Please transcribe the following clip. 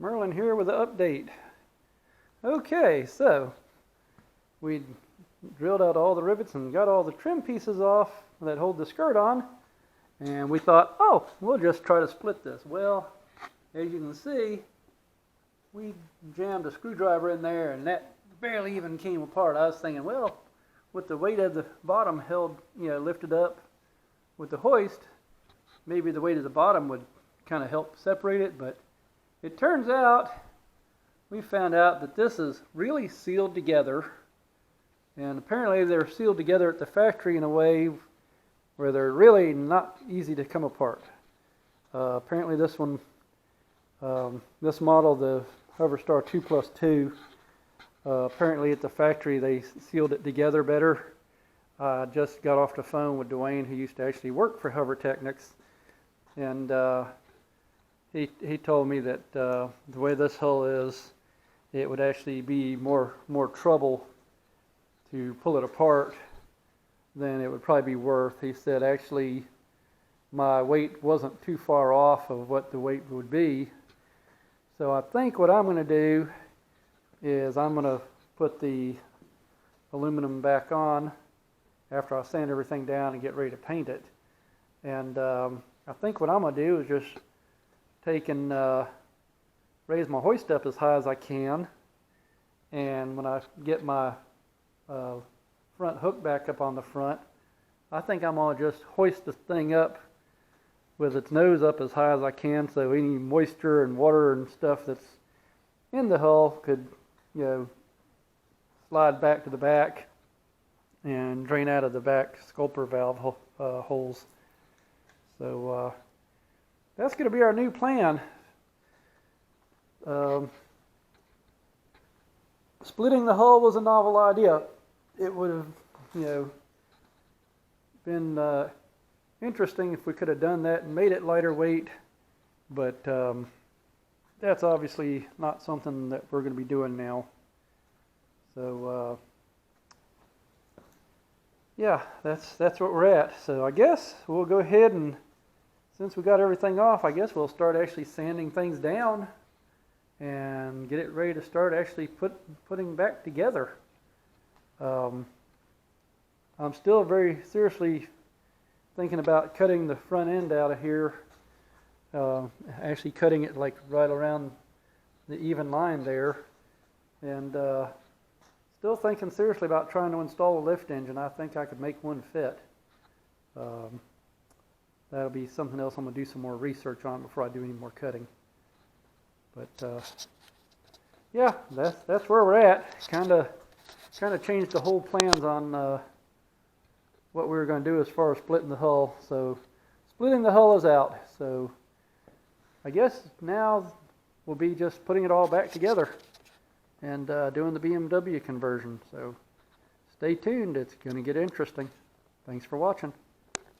Merlin here with an update. Okay, so we drilled out all the rivets and got all the trim pieces off that hold the skirt on, and we thought, oh, we'll just try to split this. Well, as you can see, we jammed a screwdriver in there and that barely even came apart. I was thinking, well, with the weight of the bottom held, lifted up with the hoist, maybe the weight of the bottom would kind of help separate it, but it turns out we found out that this is really sealed together, and apparently they're sealed together at the factory in a way where they're really not easy to come apart. Apparently this one, this model, the Hoverstar 2+2, apparently at the factory they sealed it together better. I just got off the phone with Dwayne, who used to actually work for Hover Technics, and he told me that the way this hull is, it would actually be more trouble to pull it apart than it would probably be worth. He said actually my weight wasn't too far off of what the weight would be. So I think what I'm going to do is I'm going to put the aluminum back on after I sand everything down and get ready to paint it. And I think what I'm going to do is just take and raise my hoist up as high as I can, and when I get my front hook back up on the front, I think I'm going to just hoist this thing up with its nose up as high as I can, so any moisture and water and stuff that's in the hull could, slide back to the back and drain out of the back sculper valve holes. So that's going to be our new plan. Splitting the hull was a novel idea. It would have, been interesting if we could have done that and made it lighter weight, but that's obviously not something that we're going to be doing now. So yeah, that's what we're at. So I guess we'll go ahead and, since we got everything off, I guess we'll start actually sanding things down and get it ready to start actually putting back together. I'm still very seriously thinking about cutting the front end out of here, actually cutting it like right around the even line there, and still thinking seriously about trying to install a lift engine. I think I could make one fit. That'll be something else I'm going to do some more research on before I do any more cutting. But yeah, that's where we're at. Kind of changed the whole plans on what we were going to do as far as splitting the hull. So splitting the hull is out. So I guess now we'll be just putting it all back together and doing the BMW conversion. So stay tuned. It's going to get interesting. Thanks for watching.